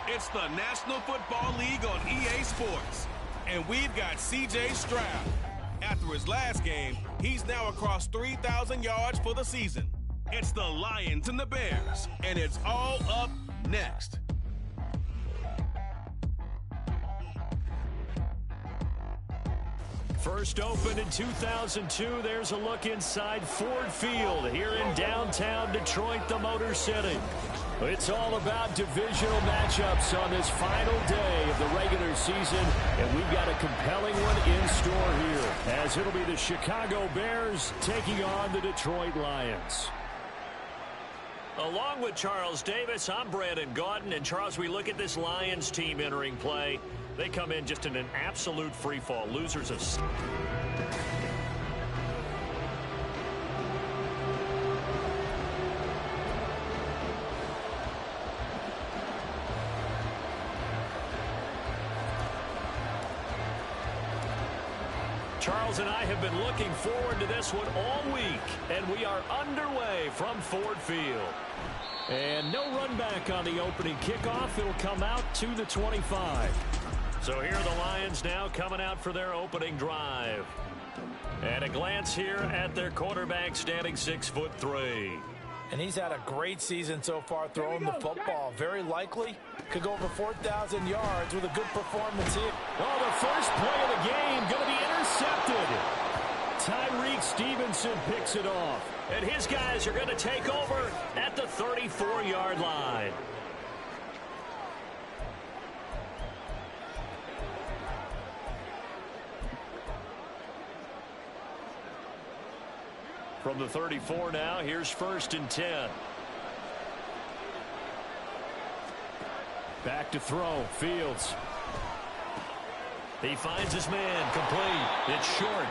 It's the National Football League on EA Sports. And we've got C.J. Stroud. After his last game, he's now across 3,000 yards for the season. It's the Lions and the Bears, and it's all up next. First opened in 2002, there's a look inside Ford Field here in downtown Detroit, the Motor City. It's all about divisional matchups on this final day of the regular season, and we've got a compelling one in store here, as it'll be the Chicago Bears taking on the Detroit Lions. Along with Charles Davis, I'm Brandon Gaudin, and Charles, we look at this Lions team entering play. They come in just in an absolute free fall. Losers of... Charles and I have been looking forward to this one all week, and we are underway from Ford Field. And no run back on the opening kickoff. It'll come out to the 25. So here are the Lions now coming out for their opening drive. And a glance here at their quarterback, standing 6'3". And he's had a great season so far throwing the football. Very likely could go over 4,000 yards with a good performance here. Oh, the first play of the game going to be intercepted. Tyreek Stevenson picks it off. And his guys are going to take over at the 34-yard line. From the 34 now, here's 1st and 10. Back to throw, Fields. He finds his man, complete. It's short.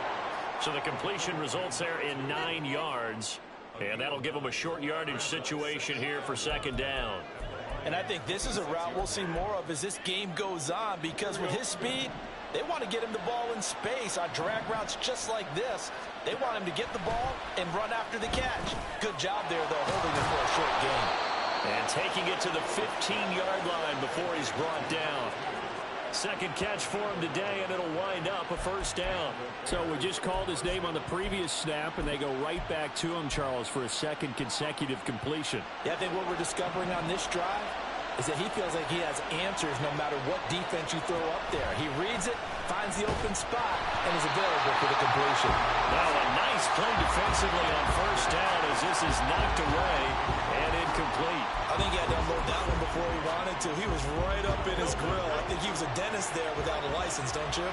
So the completion results there in 9 yards. And that'll give him a short yardage situation here for 2nd down. And I think this is a route we'll see more of as this game goes on, because with his speed, they want to get him the ball in space on drag routes just like this. They want him to get the ball and run after the catch. Good job there, though, holding him for a short gain. And taking it to the 15-yard line before he's brought down. 2nd catch for him today, and it'll wind up a 1st down. So we just called his name on the previous snap, and they go right back to him, Charles, for a 2nd consecutive completion. Yeah, I think what we're discovering on this drive is that he feels like he has answers no matter what defense you throw up there. He reads it, finds the open spot, and is available for the completion. Now a nice play defensively on 1st down as this is knocked away and incomplete. I think he had to unload that one before he wanted to. He was right up in his grill. I think he was a dentist there without a license, don't you?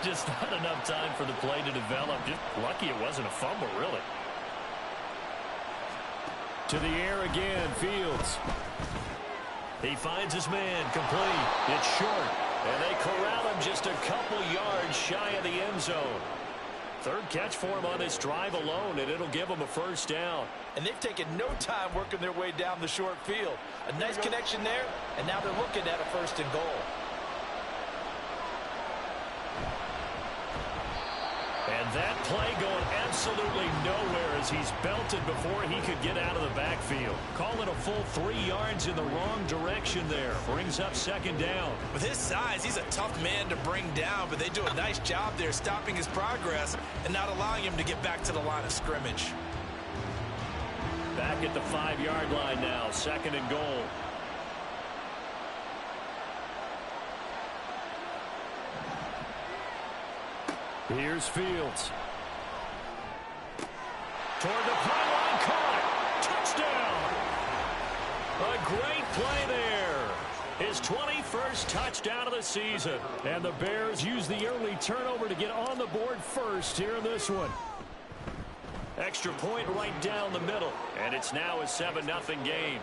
Just not enough time for the play to develop. Just lucky it wasn't a fumble, really. To the air again, Fields. He finds his man, complete. It's short, and they corral him just a couple yards shy of the end zone. 3rd catch for him on this drive alone, and it'll give him a 1st down. And they've taken no time working their way down the short field. A nice connection there, and now they're looking at a 1st and goal. And that play going absolutely nowhere as he's belted before he could get out of the backfield. Call it a full 3 yards in the wrong direction there. Brings up 2nd down. With his size, he's a tough man to bring down, but they do a nice job there stopping his progress and not allowing him to get back to the line of scrimmage. Back at the 5-yard line now, 2nd and goal. Here's Fields. Toward the pylon, caught. Touchdown. A great play there. His 21st touchdown of the season. And the Bears use the early turnover to get on the board first here in this one. Extra point right down the middle. And it's now a 7-0 game.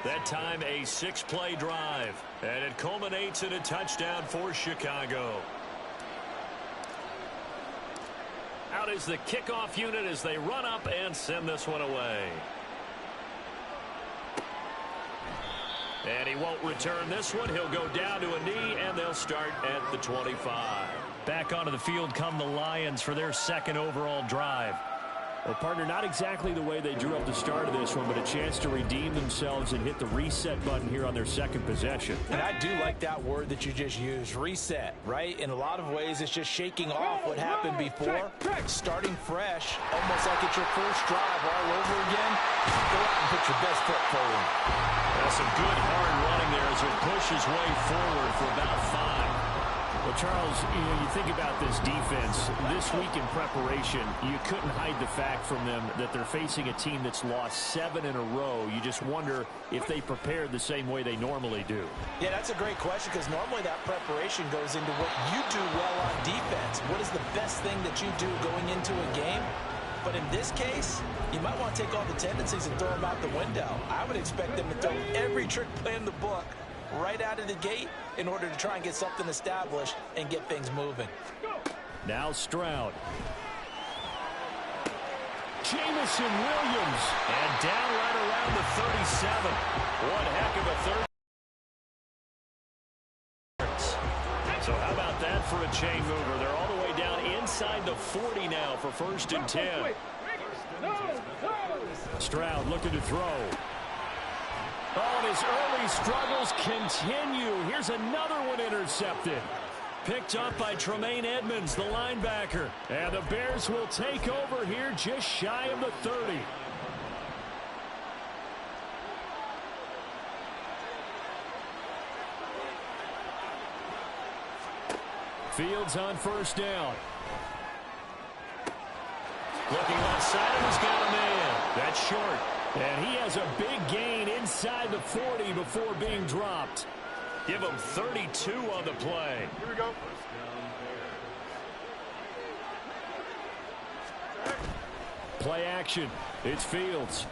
That time a 6-play drive. And it culminates in a touchdown for Chicago. Out is the kickoff unit as they run up and send this one away. And he won't return this one. He'll go down to a knee, and they'll start at the 25. Back onto the field come the Lions for their 2nd overall drive. Well, partner, not exactly the way they drew up the start of this one, but a chance to redeem themselves and hit the reset button here on their second possession. And I do like that word that you just used, reset, right? In a lot of ways, it's just shaking off what happened before, starting fresh, almost like it's your first drive all over again. Go out and put your best foot forward. That's some good hard running there as he pushes way forward for about 5. Well, Charles, you think about this defense. This week in preparation, you couldn't hide the fact from them that they're facing a team that's lost 7 in a row. You just wonder if they prepared the same way they normally do. Yeah, that's a great question because normally that preparation goes into what you do well on defense. What is the best thing that you do going into a game? But in this case, you might want to take all the tendencies and throw them out the window. I would expect them to throw every trick play in the book right out of the gate in order to try and get something established and get things moving. Now Stroud. Jamison Williams. And down right around the 37. One heck of a third. So how about that for a chain mover? They're all the way down inside the 40 now for 1st and 10. Stroud looking to throw. Oh, and his early struggles continue. Here's another one intercepted. Picked up by Tremaine Edmonds, the linebacker. And the Bears will take over here just shy of the 30. Fields on 1st down. Looking left side, and he's got a man. That's short. And he has a big gain inside the 40 before being dropped. Give him 32 on the play. Here we go. Play action. It's Fields.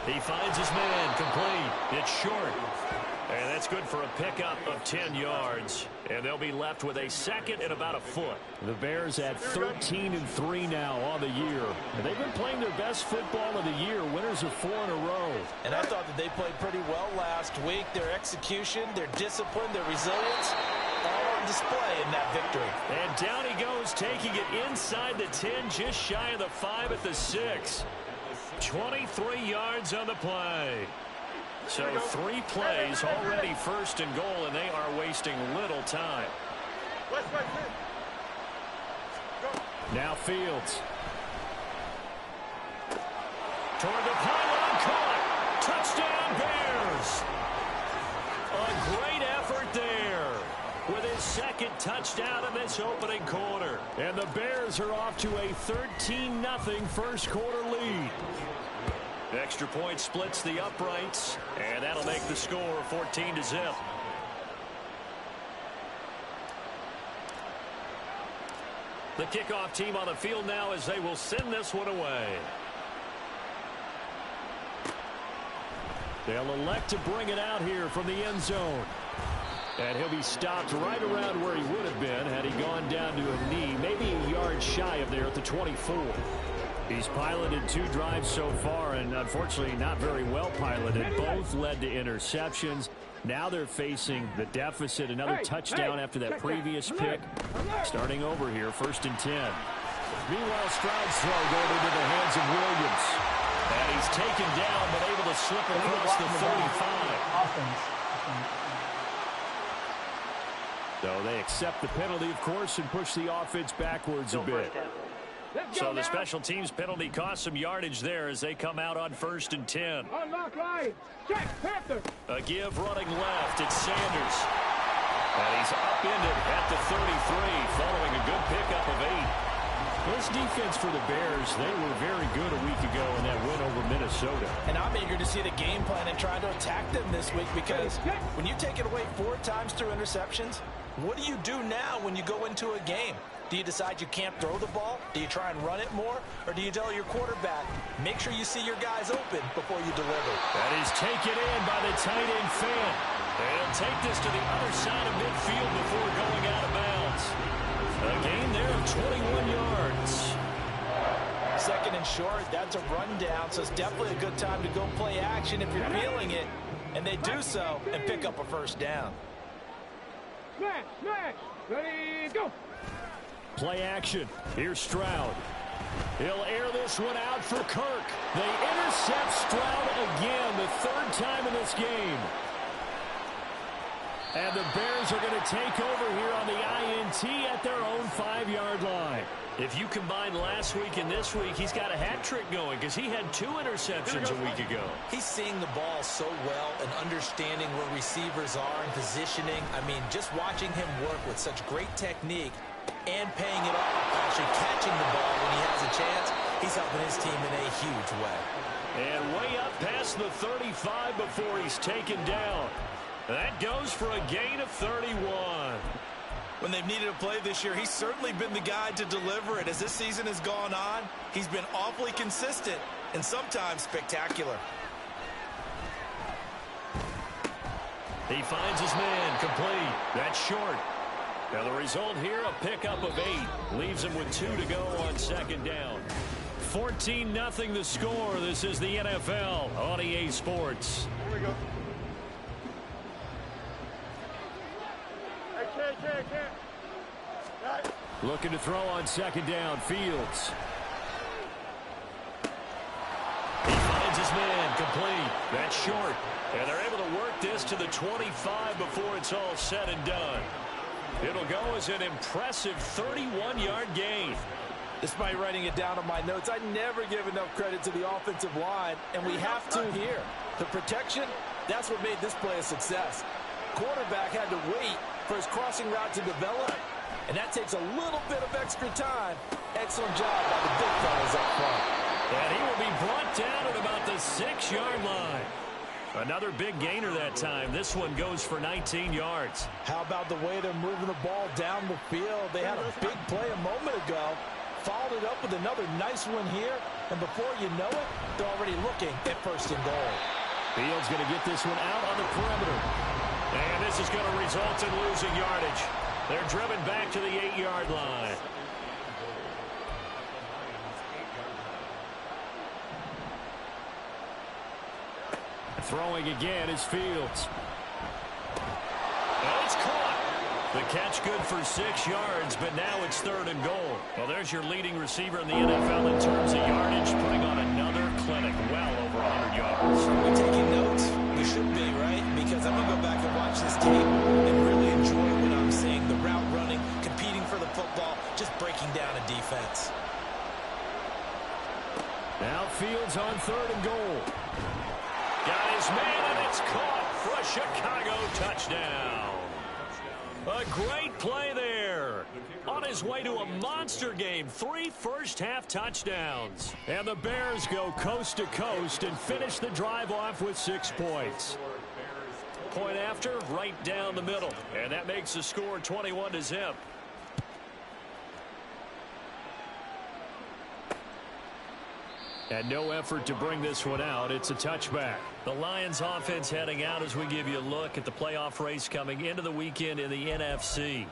He finds his man complete. It's short. And that's good for a pickup of 10 yards. And they'll be left with a 2nd and about a foot. The Bears at 13-3 now on the year. And they've been playing their best football of the year. Winners of 4 in a row. And I thought that they played pretty well last week. Their execution, their discipline, their resilience, all on display in that victory. And down he goes, taking it inside the 10, just shy of the 5 at the 6. 23 yards on the play. So 3 plays, already 1st and goal, and they are wasting little time. Now Fields. Toward the pylon, caught. Touchdown Bears. A great effort there with his 2nd touchdown in this opening quarter. And the Bears are off to a 13-0 1st quarter lead. Extra point splits the uprights, and that'll make the score 14-0. The kickoff team on the field now as they will send this one away. They'll elect to bring it out here from the end zone. And he'll be stopped right around where he would have been had he gone down to a knee, maybe a yard shy of there at the 24. He's piloted 2 drives so far, and unfortunately not very well piloted. Both led to interceptions. Now they're facing the deficit. Another touchdown after that previous pick. Starting over here, 1st and 10. Meanwhile, Stroud's throw going into the hands of Williams. And he's taken down, but able to slip across the 35. So they accept the penalty, of course, and push the offense backwards a bit. So the special teams penalty cost some yardage there as they come out on 1st and 10. A give running left. It's Sanders. And he's upended at the 33 following a good pickup of 8. This defense for the Bears, they were very good a week ago in that win over Minnesota. And I'm eager to see the game plan and try to attack them this week because when you take it away 4 times through interceptions, what do you do now when you go into a game? Do you decide you can't throw the ball? Do you try and run it more? Or do you tell your quarterback, make sure you see your guys open before you deliver? That is taken in by the tight end Fan. They'll take this to the other side of midfield before going out of bounds. A gain there of 21 yards. 2nd and short, that's a rundown, so it's definitely a good time to go play action if you're feeling it. And they do so and pick up a 1st down. Smash, ready, go. Play action. Here's Stroud. He'll air this one out for Kirk. They intercept Stroud again, the third time in this game. And the Bears are going to take over here on the INT at their own 5-yard line. If you combine last week and this week, he's got a hat trick going because he had 2 interceptions a week ago. He's seeing the ball so well and understanding where receivers are and positioning. I mean, just watching him work with such great technique and paying it off, actually catching the ball when he has a chance, he's helping his team in a huge way. And way up past the 35 before he's taken down. That goes for a gain of 31. When they've needed a play this year, he's certainly been the guy to deliver it. As this season has gone on, he's been awfully consistent and sometimes spectacular. He finds his man complete. That's short. Now the result here, a pickup of 8. Leaves him with 2 to go on second down. 14-0 the score. This is the NFL on EA Sports. Here we go. Looking to throw on second down. Fields. He finds his man complete. That's short. And they're able to work this to the 25 before it's all said and done. It'll go as an impressive 31-yard gain. Despite writing it down on my notes, I never give enough credit to the offensive line, and we have to here. The protection, that's what made this play a success. Quarterback had to wait for his crossing route to develop, and that takes a little bit of extra time. Excellent job by the big fellas up front. And he will be brought down at about the 6-yard line. Another big gainer that time. This one goes for 19 yards. How about the way they're moving the ball down the field? They had a big play a moment ago. Followed it up with another nice one here. And before you know it, they're already looking at 1st and goal. Fields going to get this one out on the perimeter. And this is going to result in losing yardage. They're driven back to the 8-yard line. Throwing again is Fields. And it's caught. The catch good for 6 yards, but now it's 3rd and goal. Well, there's your leading receiver in the NFL in terms of yardage, putting on another clinic, well over 100 yards. Are we taking notes? We should be, right? Because I'm going to go back and watch this tape and really enjoy what I'm seeing. The route running, competing for the football, just breaking down a defense. Now Fields on 3rd and goal. Got his man, and it's caught for a Chicago touchdown. A great play there. On his way to a monster game, 3 first-half touchdowns. And the Bears go coast to coast and finish the drive off with 6 points. Point after, right down the middle. And that makes the score 21-0. And no effort to bring this one out. It's a touchback. The Lions offense heading out as we give you a look at the playoff race coming into the weekend in the NFC.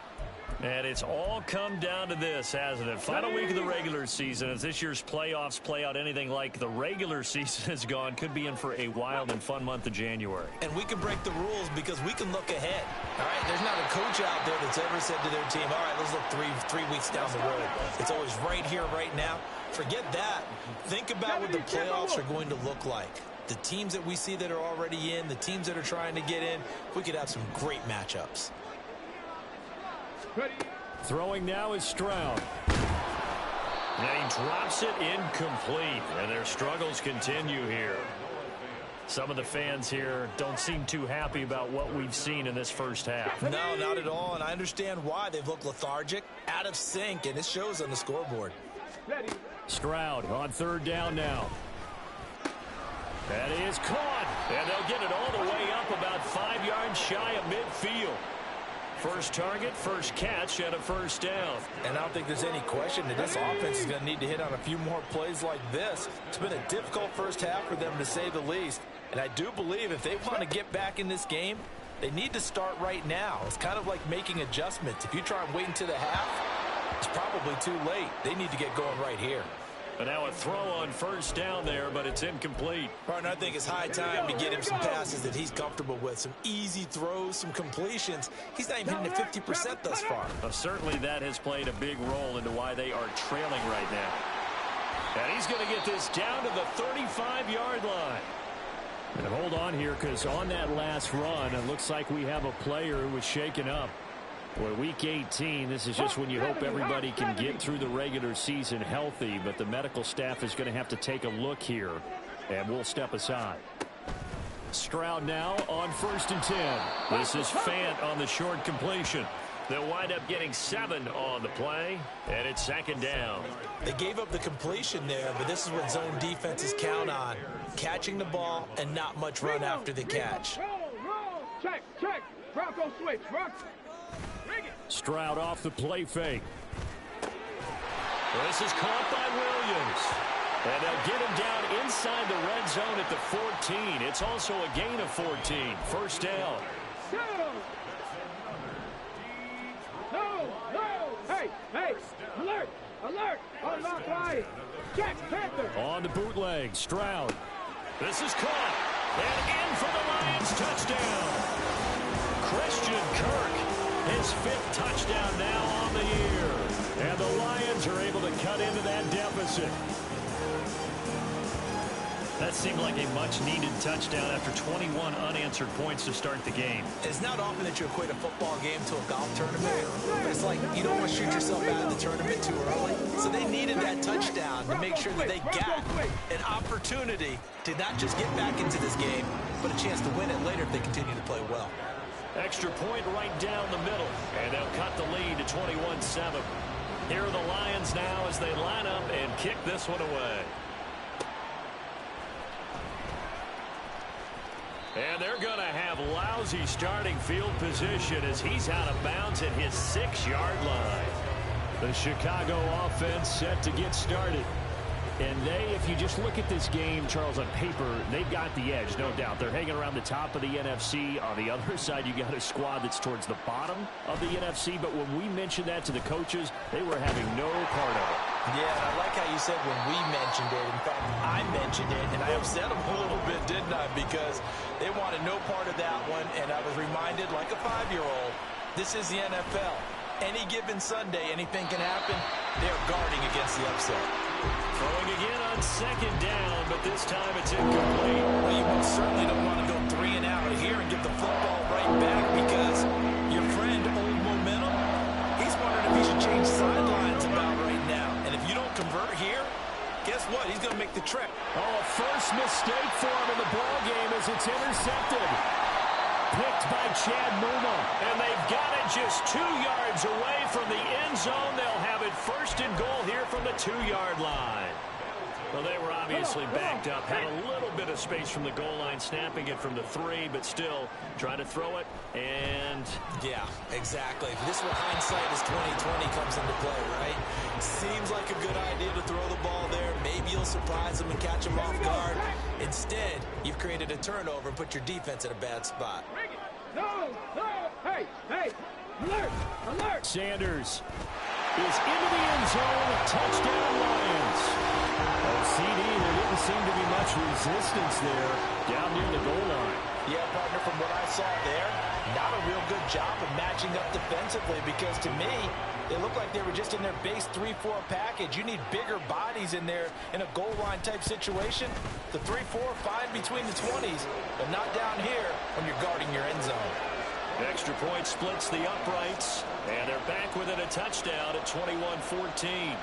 And it's all come down to this, hasn't it? Final week of the regular season. As this year's playoffs play out anything like the regular season has gone, could be in for a wild and fun month of January. And we can break the rules because we can look ahead. All right, there's not a coach out there that's ever said to their team, all right, let's look three weeks down the road. It's always right here, right now. Forget that. Think about what the playoffs are going to look like. The teams that we see that are already in, the teams that are trying to get in, we could have some great matchups. Throwing now is Stroud. And he drops it incomplete. And their struggles continue here. Some of the fans here don't seem too happy about what we've seen in this first half. No, not at all. And I understand why. They've looked lethargic, out of sync, and it shows on the scoreboard. Stroud on 3rd down now. That is caught. And they'll get it all the way up about 5 yards shy of midfield. First target, first catch, and a first down. And I don't think there's any question that this offense is going to need to hit on a few more plays like this. It's been a difficult first half for them, to say the least. And I do believe if they want to get back in this game, they need to start right now. It's kind of like making adjustments. If you try and wait until the half, it's probably too late. They need to get going right here. But now a throw on first down there, but it's incomplete. Partner, I think it's high time to get him some passes that he's comfortable with. Some easy throws, some completions. He's not even hitting at 50% thus far. Certainly that has played a big role into why they are trailing right now. And he's going to get this down to the 35-yard line. And hold on here, because on that last run, it looks like we have a player who was shaken up. Boy, week 18, this is just when you hope everybody can get through the regular season healthy, but the medical staff is going to have to take a look here, and we'll step aside. Stroud now on 1st and 10. This is Fant on the short completion. They'll wind up getting 7 on the play, and it's 2nd down. They gave up the completion there, but this is what zone defenses count on. Catching the ball and not much run after the catch. Roll. Check. Bronco switch. Stroud off the play fake. This is caught by Williams. And they'll get him down inside the red zone at the 14. It's also a gain of 14. 1st down. No. Hey. Alert. Unlock line. Check. Panther. On the bootleg. Stroud. This is caught. And in for the Lions touchdown. Christian Kirk, his 5th touchdown now on the year. And the Lions are able to cut into that deficit. That seemed like a much-needed touchdown after 21 unanswered points to start the game. It's not often that you equate a football game to a golf tournament, but it's like you don't want to shoot yourself out of the tournament too early. So they needed that touchdown to make sure that they got an opportunity to not just get back into this game, but a chance to win it later if they continue to play well. Extra point right down the middle, and they'll cut the lead to 21-7. Here are the Lions now as they line up and kick this one away. And they're going to have lousy starting field position as he's out of bounds at his 6-yard line. The Chicago offense set to get started. And if you just look at this game, Charles, on paper, they've got the edge, no doubt. They're hanging around the top of the NFC. On the other side, you got a squad that's towards the bottom of the NFC. But when we mentioned that to the coaches, they were having no part of it. Yeah, and I like how you said when we mentioned it. In fact, I mentioned it, and I upset them a little bit, didn't I? Because they wanted no part of that one, and I was reminded, like a 5-year-old, this is the NFL. Any given Sunday, anything can happen. They're guarding against the upset. Throwing again on 2nd down, but this time it's incomplete. Well, you most certainly don't want to go 3 and out here and give the football right back because your friend, Old Momentum, he's wondering if he should change sidelines about right now. And if you don't convert here, guess what? He's going to make the trek. Oh, a first mistake for him in the ball game as it's intercepted. Picked by Chad Muma, and they've got it just 2 yards away from the end zone. They'll have it 1st and goal here from the 2-yard line. Well, they were obviously backed up, had a little bit of space from the goal line, snapping it from the 3, but still trying to throw it, and... Yeah, exactly. This is where hindsight is 20/20 comes into play, right? Seems like a good idea to throw the ball there. Maybe you'll surprise them and catch them off guard. Instead, you've created a turnover and put your defense in a bad spot. No. Hey. Alert. Sanders is into the end zone. Touchdown, Lions. CD, there didn't seem to be much resistance there down near the goal line. Yeah, partner, from what I saw there, not a real good job of matching up defensively because to me, it looked like they were just in their base 3-4 package. You need bigger bodies in there in a goal line type situation. The 3-4 fine between the 20s, but not down here when you're guarding your end zone. Extra point splits the uprights, and they're back within a touchdown at 21-14.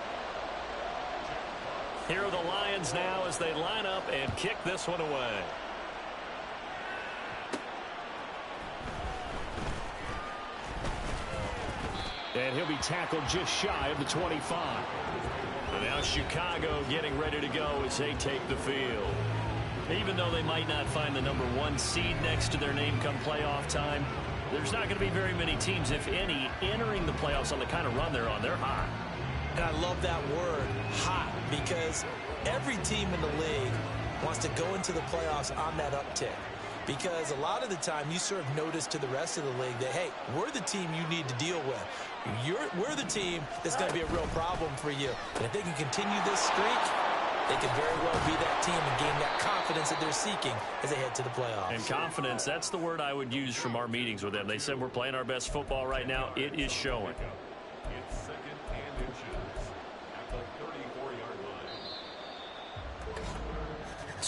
Here are the Lions now as they line up and kick this one away. And he'll be tackled just shy of the 25. And now Chicago getting ready to go as they take the field. Even though they might not find the number 1 seed next to their name come playoff time, there's not going to be very many teams, if any, entering the playoffs on the kind of run they're on. They're hot. And I love that word, hot, because every team in the league wants to go into the playoffs on that uptick. Because a lot of the time you serve notice to the rest of the league that, hey, we're the team you need to deal with. We're the team that's going to be a real problem for you. And if they can continue this streak, they could very well be that team and gain that confidence that they're seeking as they head to the playoffs. And confidence, that's the word I would use from our meetings with them. They said we're playing our best football right now. It is showing. It's 2nd and inches at the 34-yard line.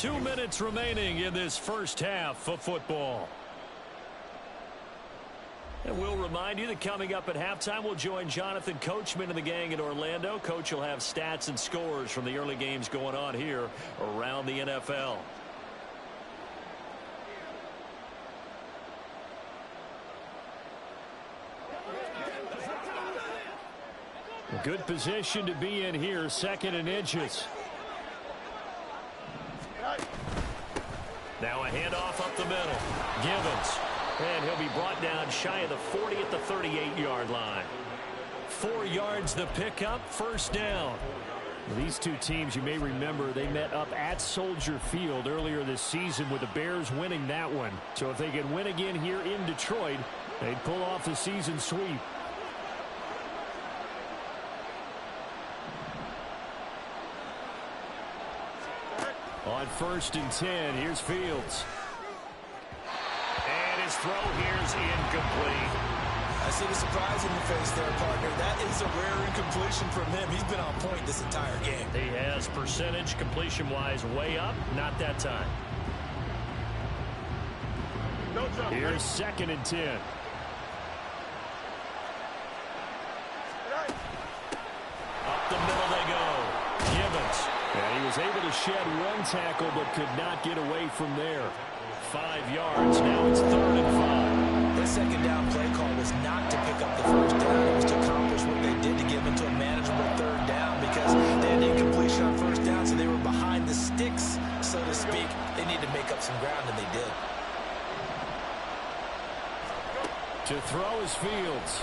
2 minutes remaining in this first half of football. And we'll remind you that coming up at halftime, we'll join Jonathan Coachman and the gang in Orlando. Coach will have stats and scores from the early games going on here around the NFL. A good position to be in here, 2nd and inches. Now a handoff up the middle. Givens. And he'll be brought down shy of the 40 at the 38-yard line. 4 yards the pickup, first down. These two teams, you may remember, they met up at Soldier Field earlier this season with the Bears winning that one. So if they can win again here in Detroit, they'd pull off the season sweep. On 1st and 10, here's Fields. And his throw here's incomplete. I see the surprise in your face there, partner. That is a rare incompletion from him. He's been on point this entire game. He has percentage completion-wise way up. Not that time. Here's 2nd and 10. Up the middle they go. Givens. And he was able to shed 1 tackle but could not get away from there. 5 yards. Now it's 3rd and 5. That second down play call was not to pick up the first down. It was to accomplish what they did to give into a manageable 3rd down because they had incompletion on 1st down, so they were behind the sticks, so to speak. They need to make up some ground, and they did. To throw is Fields.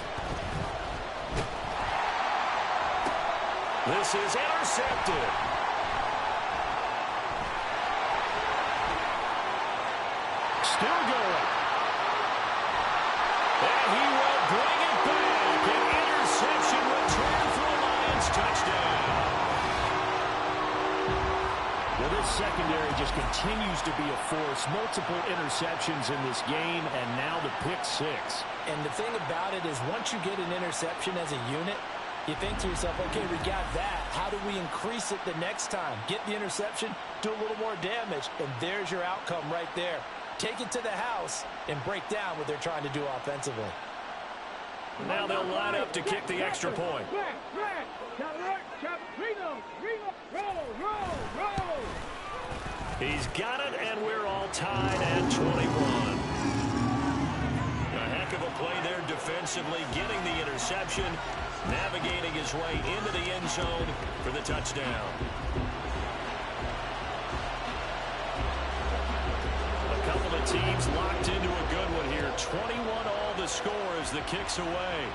This is intercepted. Still going. And he will bring it back. An interception return for a Lions touchdown. Well, this secondary just continues to be a force. Multiple interceptions in this game, and now the pick 6. And the thing about it is once you get an interception as a unit, you think to yourself, okay, we got that. How do we increase it the next time? Get the interception, do a little more damage, and there's your outcome right there. Take it to the house and break down what they're trying to do offensively. Now they'll line up to kick the extra point. He's got it, and we're all tied at 21. A heck of a play there defensively, getting the interception, navigating his way into the end zone for the touchdown. A couple of teams locked into a good one here. 21 all the score as the kick's away.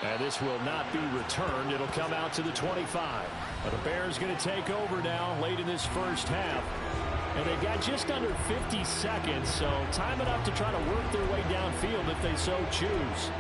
And this will not be returned. It'll come out to the 25. But the Bears going to take over now late in this first half. And they've got just under 50 seconds, so time enough to try to work their way downfield if they so choose.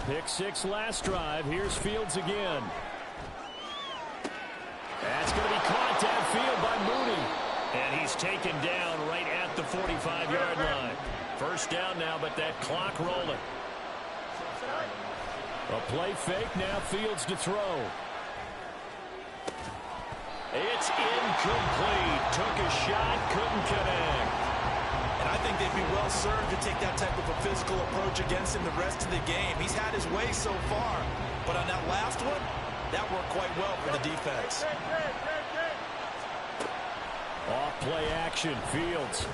Pick 6 last drive. Here's Fields again. That's going to be caught downfield by Mooney. And he's taken down right at the 45-yard line. First down now, but that clock rolling. A play fake, now Fields to throw. It's incomplete. Took a shot, couldn't connect. And I think they'd be well served to take that type of a physical approach against him the rest of the game. He's had his way so far, but on that last one, that worked quite well for the defense. Off play action, Fields.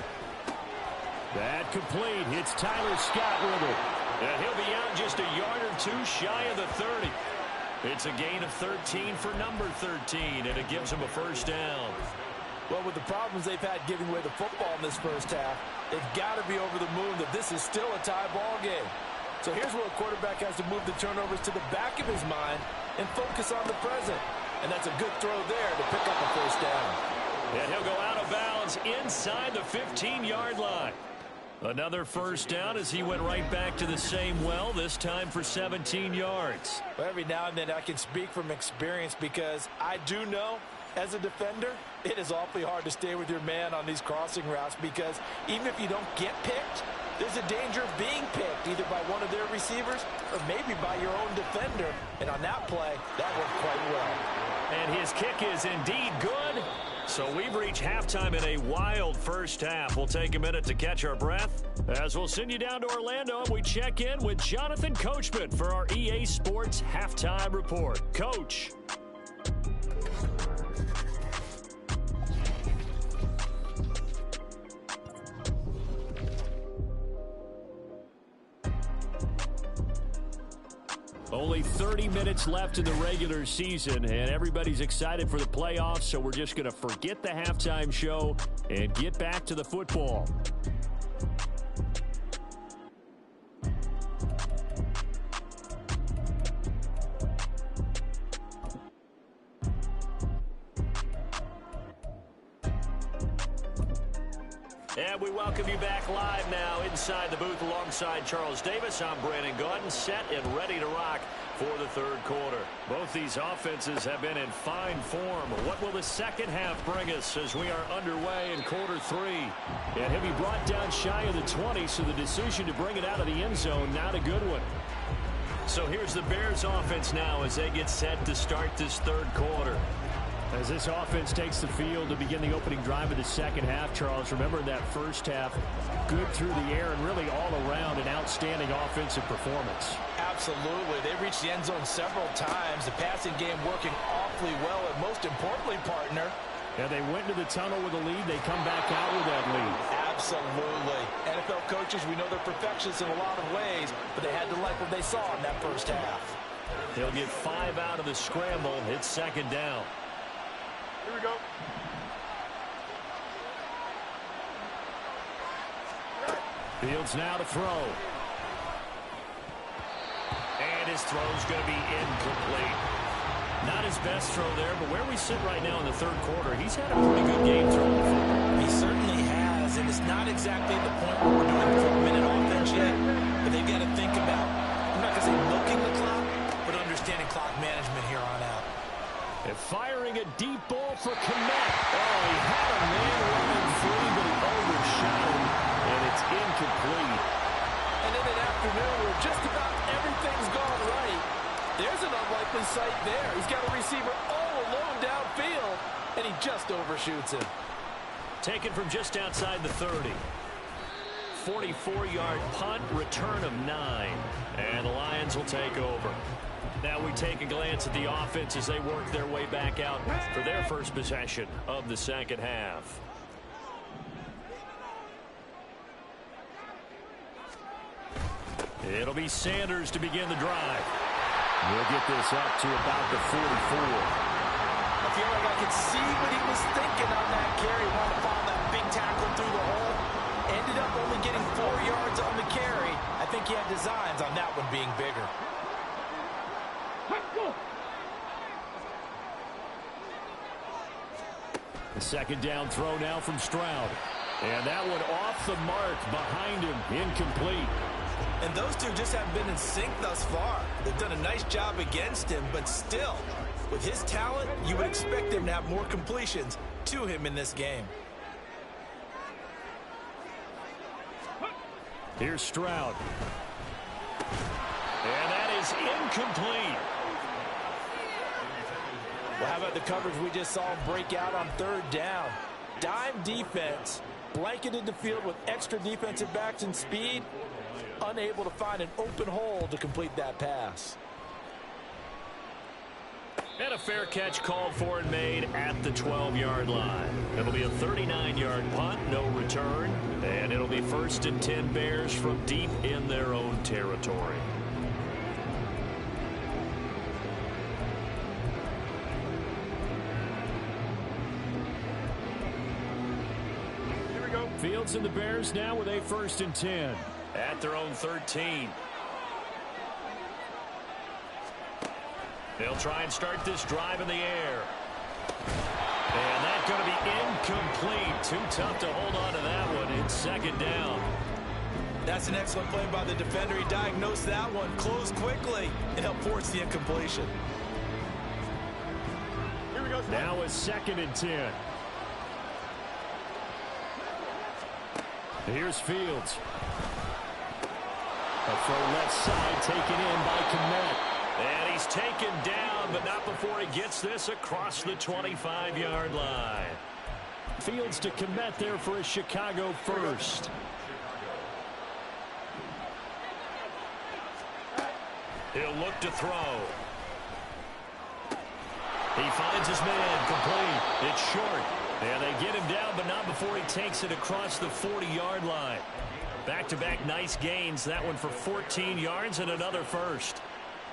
That complete. Hits Tyler Scott with it. And he'll be out just a yard or two shy of the 30. It's a gain of 13 for number 13, and it gives him a first down. Well, with the problems they've had giving away the football in this first half, they've got to be over the moon that this is still a tie ball game. So here's where a quarterback has to move the turnovers to the back of his mind and focus on the present. And that's a good throw there to pick up a first down. And he'll go out of bounds inside the 15-yard line. Another first down as he went right back to the same well, this time for 17 yards. Well, every now and then I can speak from experience because I do know as a defender it is awfully hard to stay with your man on these crossing routes because even if you don't get picked, there's a danger of being picked either by one of their receivers or maybe by your own defender. And on that play, that worked quite well. And his kick is indeed good. So we've reached halftime in a wild first half. We'll take a minute to catch our breath as we'll send you down to Orlando and we check in with Jonathan Coachman for our EA Sports Halftime Report. Coach. Only 30 minutes left in the regular season, and everybody's excited for the playoffs, so we're just going to forget the halftime show and get back to the football. And we welcome you back live now inside the booth alongside Charles Davis. I'm Brandon Gaudin, set and ready to rock for the third quarter. Both these offenses have been in fine form. What will the second half bring us as we are underway in quarter three? And he'll be brought down shy of the 20, so the decision to bring it out of the end zone, not a good one. So here's the Bears offense now as they get set to start this third quarter. As this offense takes the field to begin the opening drive of the second half, Charles, remember that first half, good through the air and really all around an outstanding offensive performance. Absolutely. They reached the end zone several times. The passing game working awfully well, and most importantly, partner. Yeah, they went into the tunnel with a lead. They come back out with that lead. Absolutely. NFL coaches, we know they're perfectionists in a lot of ways, but they had to like what they saw in that first half. They'll get 5 out of the scramble. It's second down. Here we go. Fields now to throw. And his throw's going to be incomplete. Not his best throw there, but where we sit right now in the third quarter, he's had a pretty good game throwing the football. He certainly has, and it's not exactly the point where we're doing 4-minute offense yet, but they've got to think about, I'm not going to say milking the clock, but understanding clock management here on out. And firing a deep ball for Kmet. Oh, he had a man running free, but he overshot him, and it's incomplete. And in an afternoon where just about everything's gone right, there's an unlikely sight there. He's got a receiver all alone downfield, and he just overshoots him. Taken from just outside the 30. 44-yard punt, return of 9. And the Lions will take over. Now we take a glance at the offense as they work their way back out for their first possession of the second half. It'll be Sanders to begin the drive. We'll get this up to about the 44. I feel like I could see what he was thinking on that carry. Wanted to follow that big tackle through the hole. Ended up only getting 4 yards on the carry. I think he had designs on that one being bigger. The second down throw now from Stroud. And that one off the mark behind him, incomplete. And those two just haven't been in sync thus far. They've done a nice job against him, but still, with his talent, you would expect him to have more completions to him in this game. Here's Stroud. And that is incomplete. Well, how about the coverage we just saw him break out on third down? Dime defense, blanketed the field with extra defensive backs and speed, unable to find an open hole to complete that pass. And a fair catch called for and made at the 12-yard line. It'll be a 39-yard punt, no return, and it'll be 1st and 10 Bears from deep in their own territory. Fields and the Bears now with a 1st and 10 at their own 13. They'll try and start this drive in the air. And that's going to be incomplete. Too tough to hold on to that one. It's second down. That's an excellent play by the defender. He diagnosed that one, closed quickly, and helped force the incompletion. Here we go. Now a 2nd and 10. Here's Fields. A throw left side taken in by Kmet. And he's taken down, but not before he gets this across the 25-yard line. Fields to Kmet there for a Chicago first. He'll look to throw. He finds his man complete. It's short. And they get him down, but not before he takes it across the 40-yard line. Back-to-back nice gains. That one for 14 yards and another first.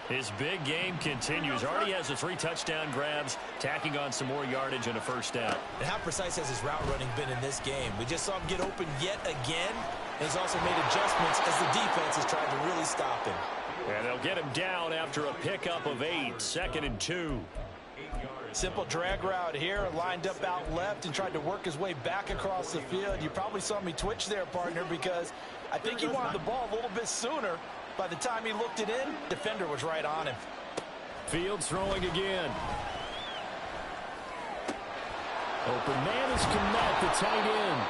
His big game continues. Already has the 3 touchdown grabs, tacking on some more yardage and a first down. And how precise has his route running been in this game? We just saw him get open yet again. And he's also made adjustments as the defense has tried to really stop him. And they'll get him down after a pickup of 8. 2nd and 2. Simple drag route here, lined up out left and tried to work his way back across the field. You probably saw me twitch there, partner, because I think he wanted the ball a little bit sooner. By the time he looked it in, defender was right on him. Fields throwing again. Open man is Kmet, the tight end.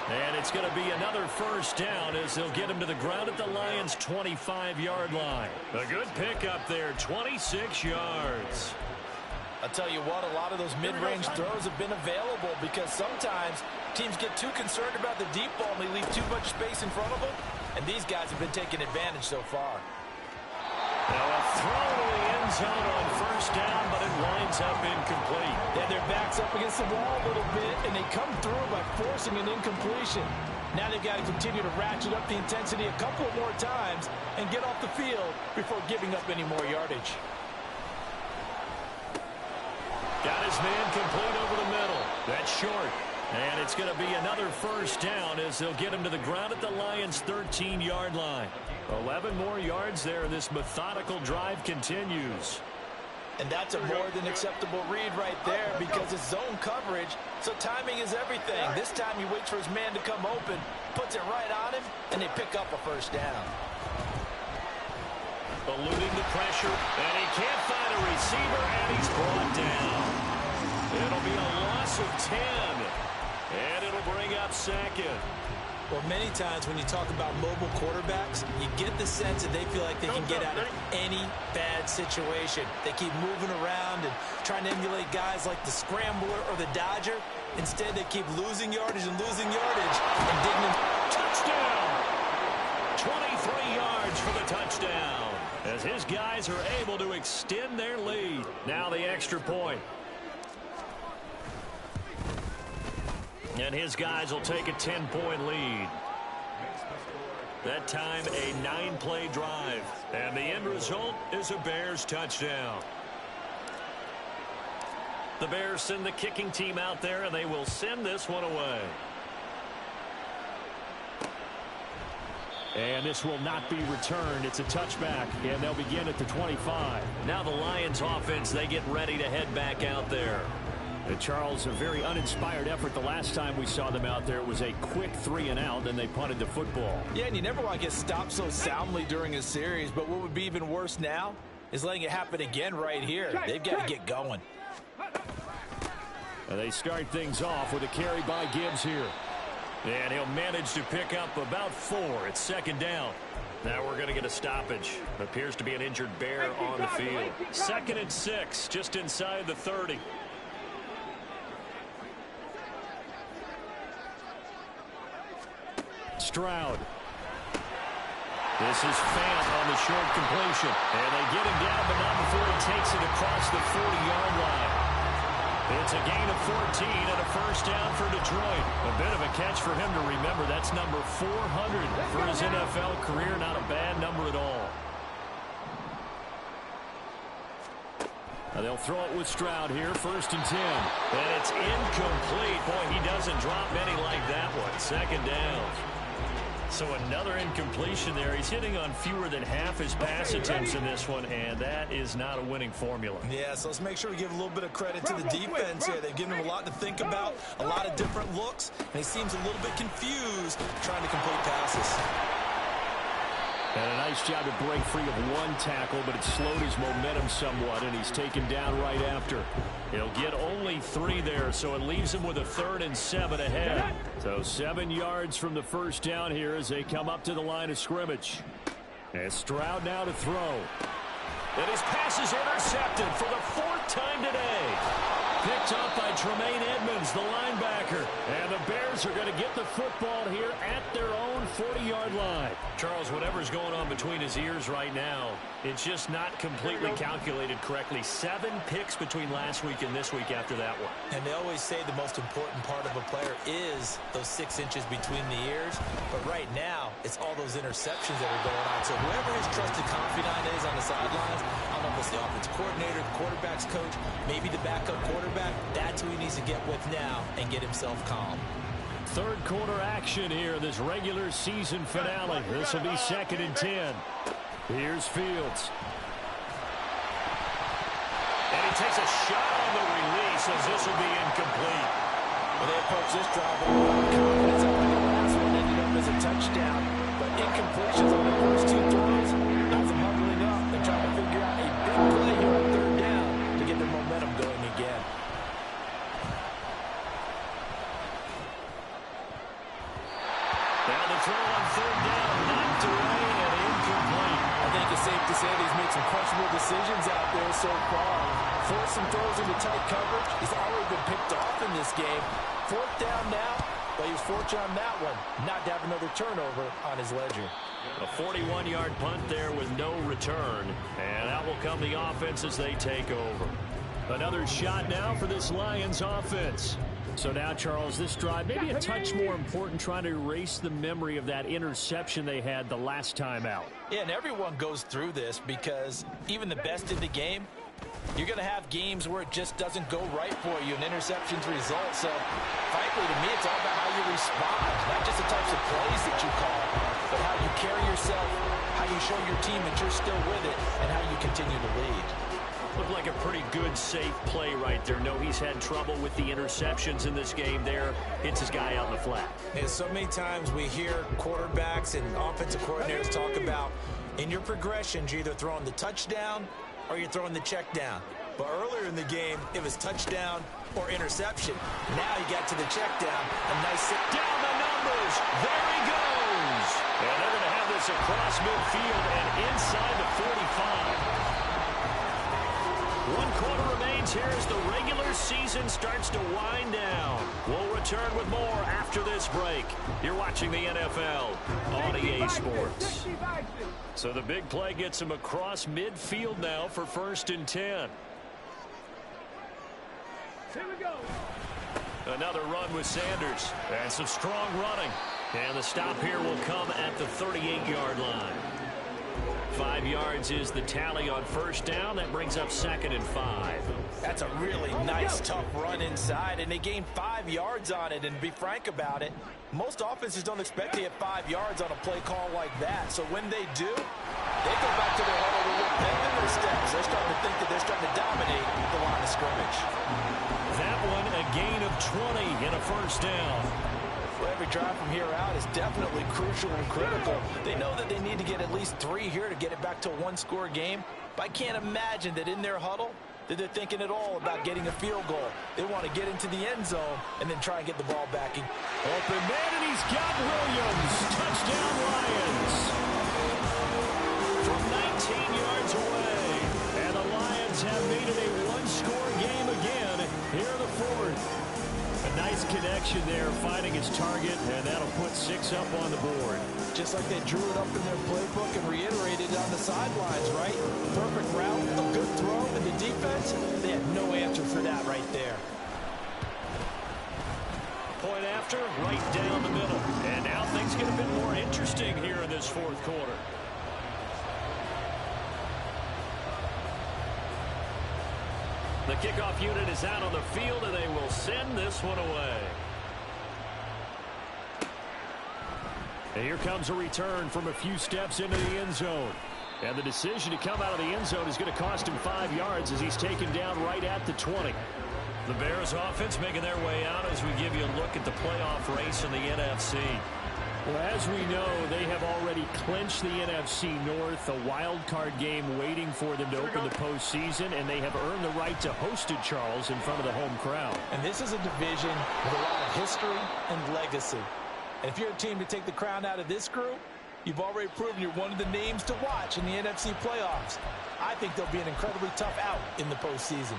And it's going to be another first down as they'll get him to the ground at the Lions' 25-yard line. A good pickup there, 26 yards. I'll tell you what, a lot of those mid-range throws have been available because sometimes teams get too concerned about the deep ball and they leave too much space in front of them. And these guys have been taking advantage so far. Now a throw to the end zone on first down, but it winds up incomplete. They had their backs up against the wall a little bit, and they come through by forcing an incompletion. Now they've got to continue to ratchet up the intensity a couple more times and get off the field before giving up any more yardage. Got his man complete over the middle. That's short. And it's going to be another first down as they'll get him to the ground at the Lions' 13-yard line. 11 more yards there. This methodical drive continues. And that's a more than acceptable read right there because it's zone coverage, so timing is everything. This time he waits for his man to come open, puts it right on him, and they pick up a first down. Eluding the pressure, and he can't find a receiver, and he's brought down. It'll be a loss of 10, and it'll bring up 2nd. Well, many times when you talk about mobile quarterbacks, you get the sense that they feel like they can get out of any bad situation. They keep moving around and trying to emulate guys like the Scrambler or the Dodger. Instead, they keep losing yardage and losing yardage and digging them. Touchdown! 23 yards for the touchdown as his guys are able to extend their lead. Now the extra point. And his guys will take a 10-point lead. That time, a 9-play drive. And the end result is a Bears touchdown. The Bears send the kicking team out there, and they will send this one away. And this will not be returned. It's a touchback, and they'll begin at the 25. Now the Lions offense, they get ready to head back out there. Charles, a very uninspired effort the last time we saw them out there. It was a quick 3-and-out, and they punted the football. Yeah, and you never want to get stopped so soundly during a series, but what would be even worse now is letting it happen again right here. They've got to get going. And they start things off with a carry by Gibbs here. And he'll manage to pick up about 4. It's 2nd down. Now we're going to get a stoppage. Appears to be an injured Bear on the field. 2nd and 6, just inside the 30. Stroud. This is Fant on the short completion. And they get him down, but not before he takes it across the 40-yard line. It's a gain of 14 and a first down for Detroit. A bit of a catch for him to remember. That's number 400 for his NFL career. Not a bad number at all. Now they'll throw it with Stroud here. 1st and 10. And it's incomplete. Boy, he doesn't drop many like that one. 2nd down. So another incompletion there. He's hitting on fewer than half his pass attempts in this one, and that is not a winning formula. Yeah, so let's make sure we give a little bit of credit to the defense here. They've given him a lot to think about, a lot of different looks, and he seems a little bit confused trying to complete passes. And a nice job to break free of one tackle, but it slowed his momentum somewhat, and he's taken down right after. He'll get only 3 there, so it leaves him with a 3rd and 7 ahead. So 7 yards from the first down here as they come up to the line of scrimmage. And Stroud now to throw. And his pass is intercepted for the 4th time today. Picked up by Tremaine Edmonds, the linebacker. And the Bears are going to get the football here at their own 40-yard line. Charles, whatever's going on between his ears right now, it's just not completely calculated correctly. 7 picks between last week and this week after that one. And they always say the most important part of a player is those 6 inches between the ears. But right now, it's all those interceptions that are going on. So whoever his trusted confidant is on the sidelines, I don't know if it's the offensive coordinator, the quarterback's coach, maybe the backup quarterback, that's who he needs to get with now and get himself calm. 3rd quarter action here, this regular season finale. This will be 2nd and 10. Here's Fields. And he takes a shot on the release as this will be incomplete. Well, they approach this drive with a lot of confidence after the last one ended up as a touchdown. But incompletions on the first 2 throws has them huddling up and trying to figure out a big play here on 3rd down to get their momentum going again. Now the throw on 3rd down, knocked away and incomplete. I think it's safe to say that he's made some questionable decisions out there so far. Forced some throws into tight coverage. He's already been picked off in this game. 4th down now, but he was fortunate on that one not to have another turnover on his ledger. A 41-yard punt there with no return. And out will come the offense as they take over. Another shot now for this Lions offense. So now, Charles, this drive maybe a touch more important, trying to erase the memory of that interception they had the last time out. Yeah, and everyone goes through this because even the best in the game, you're going to have games where it just doesn't go right for you, and interceptions result. So, frankly, to me, it's all about how you respond, not just the types of plays that you call, but how you carry yourself, how you show your team that you're still with it, and how you continue to lead. Looked like a pretty good, safe play right there. No, he's had trouble with the interceptions in this game there. Hits his guy out in the flat. And so many times we hear quarterbacks and offensive coordinators talk about in your progressions, you're either throwing the touchdown or you're throwing the check down. But earlier in the game, it was touchdown or interception. Now you got to the check down. A nice sit down the numbers. There he goes. And they're going to have this across midfield and inside the 45. 1 quarter remains here as the regular season starts to wind down. We'll return with more after this break. You're watching the NFL on EA Sports. So the big play gets him across midfield now for 1st and 10. Here we go. Another run with Sanders. And some strong running. And the stop here will come at the 38-yard line. 5 yards is the tally on 1st down. That brings up 2nd and 5. That's a really nice, tough run inside, and they gained 5 yards on it. And to be frank about it, most offenses don't expect to get 5 yards on a play call like that. So when they do, they go back to their huddle with pep in their steps. They're starting to think that they're starting to dominate the line of scrimmage. That one, a gain of 20 in a 1st down. Well, every drive from here out is definitely crucial and critical. They know that they need to get at least 3 here to get it back to a 1-score game. But I can't imagine that in their huddle that they're thinking at all about getting a field goal. They want to get into the end zone and then try and get the ball back. Open man, and he's got Williams. Touchdown Lions. From 19 yards away. And the Lions have made it a 1-score game again here in the 4th. A nice connection there, finding his target, and that'll put 6 up on the board. Just like they drew it up in their playbook and reiterated on the sidelines, right? Perfect route, a good throw, and the defense, they had no answer for that right there. Point after, right down the middle. And now things get a bit more interesting here in this 4th quarter. The kickoff unit is out on the field, and they will send this one away. And here comes a return from a few steps into the end zone. And the decision to come out of the end zone is going to cost him 5 yards as he's taken down right at the 20. The Bears offense making their way out as we give you a look at the playoff race in the NFC. Well, as we know, they have already clinched the NFC North, a wild card game waiting for them to open the postseason, and they have earned the right to host it, Charles, in front of the home crowd. And this is a division with a lot of history and legacy. And if you're a team to take the crown out of this group, you've already proven you're one of the names to watch in the NFC playoffs. I think they'll be an incredibly tough out in the postseason.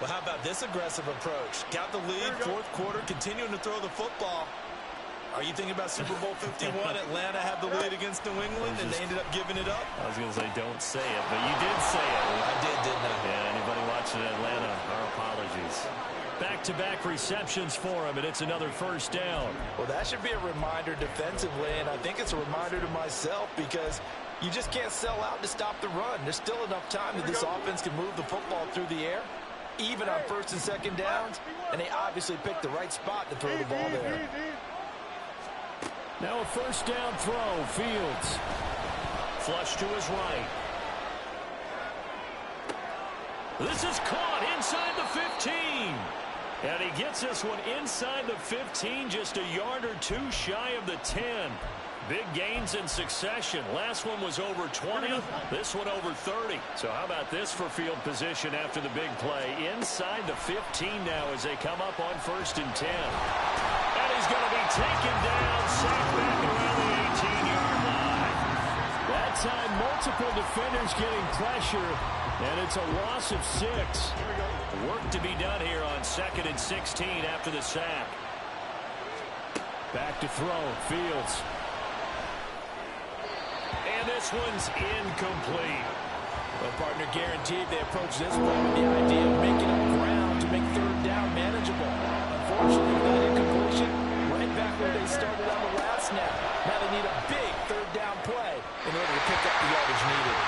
Well, how about this aggressive approach? Got the lead, fourth quarter, continuing to throw the football. Are you thinking about Super Bowl 51? Atlanta have the lead against New England, and they ended up giving it up? I was going to say don't say it, but you did say it. I did, didn't I? Yeah, anybody watching Atlanta, our apologies. Back-to-back receptions for him, and it's another first down. Well, that should be a reminder defensively, and I think it's a reminder to myself because you just can't sell out to stop the run. There's still enough time that this offense can move the football through the air, even on first and second downs, and they obviously picked the right spot to throw the ball there. Now a first down throw, Fields. Flush to his right. This is caught inside the 15. And he gets this one inside the 15, just a yard or two shy of the 10. Big gains in succession. Last one was over 20. This one over 30. So how about this for field position after the big play? Inside the 15 now as they come up on first and 10. And he's going to be taken down, sacked back around the 18-yard line. That time, multiple defenders getting pressure, and it's a loss of 6. Work to be done here on 2nd and 16 after the sack. Back to throw, Fields. And this one's incomplete. Well, partner, guaranteed they approach this play with the idea of making up ground to make third down manageable. Unfortunately, that incompletion right back where they started on the last snap. Now they need a big third down play in order to pick up the yardage needed.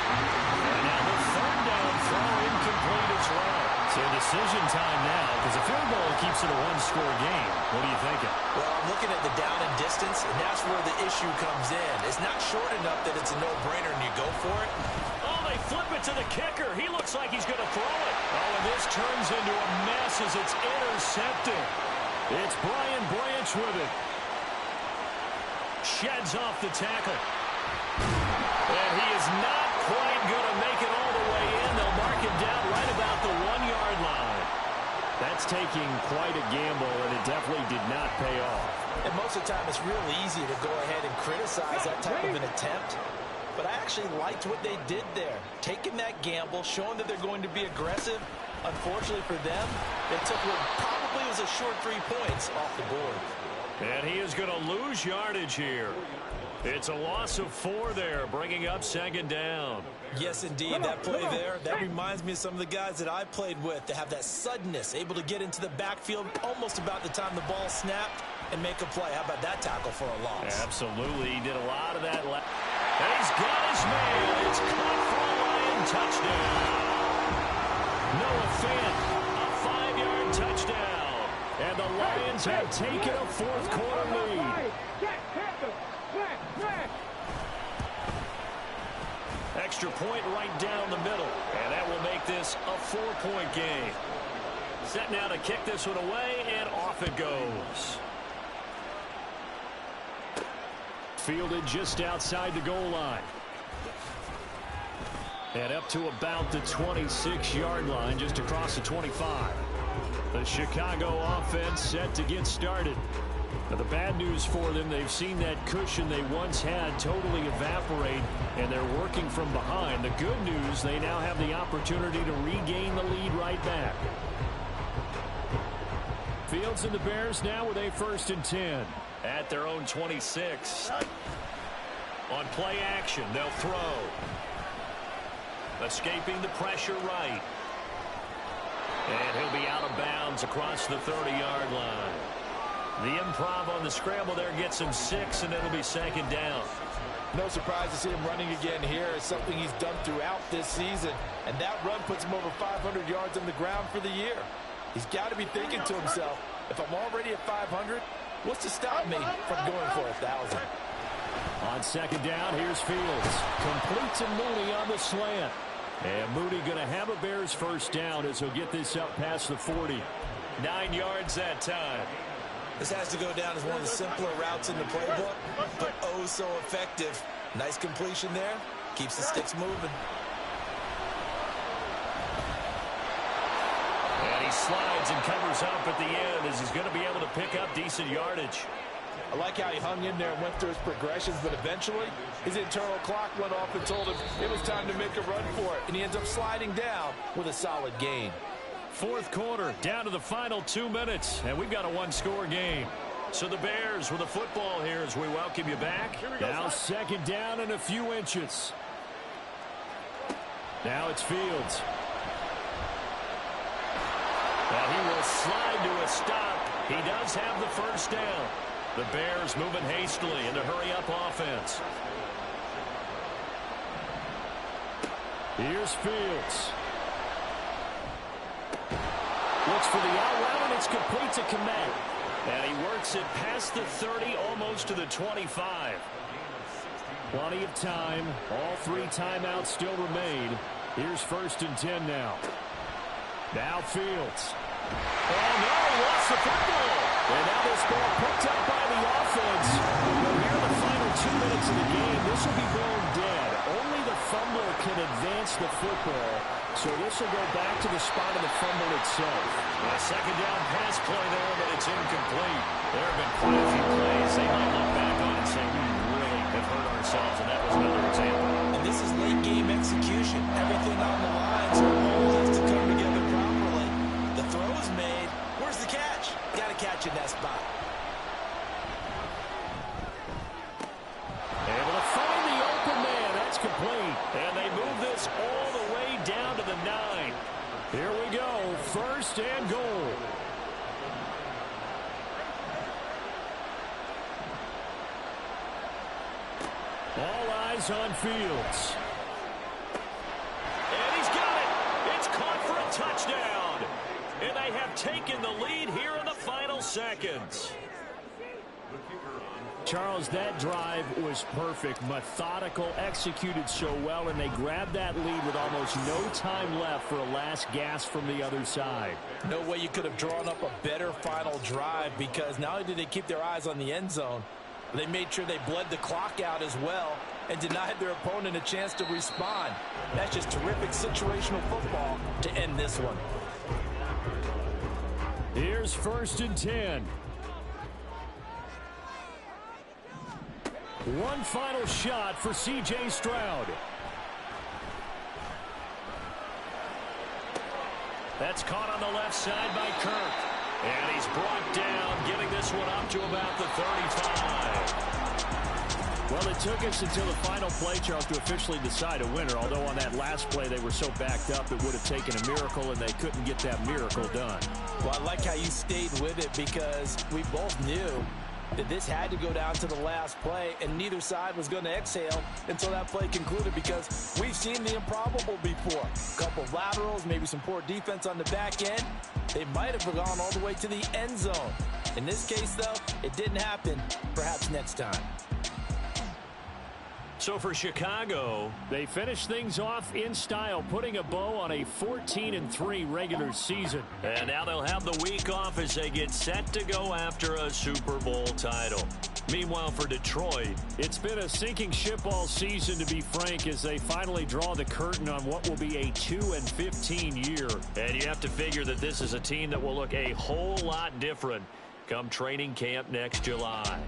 And now the third down throw incomplete as well. So decision time now, because a field goal keeps it a one-score game. What are you thinking? Well, I'm looking at the down and distance, and that's where the issue comes in. It's not short enough that it's a no-brainer and you go for it. Oh, they flip it to the kicker. He looks like he's going to throw it. Oh, and this turns into a mess as it's intercepted. It's Brian Branch with it. Sheds off the tackle. And he is not quite going to make it all the way in. They'll mark him down right about the 1-yard line. That's taking quite a gamble, and it definitely did not pay off. And most of the time, it's real easy to go ahead and criticize that type of an attempt. But I actually liked what they did there. Taking that gamble, showing that they're going to be aggressive. Unfortunately for them, they took what probably was a short 3 points off the board. And he is going to lose yardage here. It's a loss of 4 there, bringing up second down. Yes, indeed. That play there, that reminds me of some of the guys that I played with to have that suddenness, able to get into the backfield almost about the time the ball snapped and make a play. How about that tackle for a loss? Absolutely. He did a lot of that. And he's got his man. It's caught for a Lion touchdown. Noah Fant, a 5-yard touchdown. And the Lions have taken a fourth-quarter lead. Extra point right down the middle. And that will make this a 4-point game. Set now to kick this one away, and off it goes. Fielded just outside the goal line. And up to about the 26-yard line, just across the 25. The Chicago offense set to get started. Now, the bad news for them, they've seen that cushion they once had totally evaporate, and they're working from behind. The good news, they now have the opportunity to regain the lead right back. Fields and the Bears now with a 1st and 10 at their own 26. On play action, they'll throw. Escaping the pressure right. And he'll be out of bounds across the 30-yard line. The improv on the scramble there gets him 6, and it'll be second down. No surprise to see him running again here. It's something he's done throughout this season. And that run puts him over 500 yards on the ground for the year. He's got to be thinking to himself, if I'm already at 500, what's to stop me from going for 1,000? On second down, here's Fields. Complete to Mooney on the slant. And Mooney going to have a Bears first down as he'll get this up past the 40. 9 yards that time. This has to go down as one of the simpler routes in the playbook, but oh so effective. Nice completion there. Keeps the sticks moving. And he slides and covers up at the end as he's going to be able to pick up decent yardage. I like how he hung in there and went through his progressions, but eventually his internal clock went off and told him it was time to make a run for it, and he ends up sliding down with a solid gain. Fourth quarter, down to the final 2 minutes, and we've got a one-score game. So the Bears with the football here as we welcome you back. Now second down and a few inches. Now it's Fields. Now he will slide to a stop. He does have the first down. The Bears moving hastily in a hurry-up offense. Here's Fields. Looks for the out route, and it's complete to Komet. And he works it past the 30, almost to the 25. Plenty of time. All three timeouts still remain. Here's 1st and 10 now. Now Fields. Oh, no, he lost the football. And now this ball picked up by the offense. But here in the final 2 minutes of the game, this will be blown dead. Only the fumbler can advance the football. So this will go back to the spot of the fumble itself. A second down pass play there, but it's incomplete. There have been quite a few plays they might look back on and say, we really have hurt ourselves, and that was another example. And this is late game execution. Everything on the line, so it all has to come together properly. The throw is made. Where's the catch? Got to catch in that spot. Able to find the open man. That's complete. And they move this all the way down to the 9. Here we go. 1st and goal. All eyes on Fields. And he's got it. It's caught for a touchdown. And they have taken the lead here in the final seconds. Charles, that drive was perfect, methodical, executed so well, and they grabbed that lead with almost no time left for a last gasp from the other side. No way you could have drawn up a better final drive, because not only did they keep their eyes on the end zone, they made sure they bled the clock out as well and denied their opponent a chance to respond. That's just terrific situational football to end this one. Here's 1st and 10. One final shot for C.J. Stroud. That's caught on the left side by Kirk. And he's brought down, getting this one up to about the 35. Well, it took us until the final play, Charles, to officially decide a winner. Although on that last play they were so backed up it would have taken a miracle, and they couldn't get that miracle done. Well, I like how you stayed with it, because we both knew that this had to go down to the last play, and neither side was going to exhale until that play concluded, because we've seen the improbable before. A couple of laterals, maybe some poor defense on the back end. They might have gone all the way to the end zone. In this case, though, it didn't happen. Perhaps next time. So for Chicago, they finish things off in style, putting a bow on a 14-3 regular season. And now they'll have the week off as they get set to go after a Super Bowl title. Meanwhile, for Detroit, it's been a sinking ship all season, to be frank, as they finally draw the curtain on what will be a 2-15 year. And you have to figure that this is a team that will look a whole lot different come training camp next July.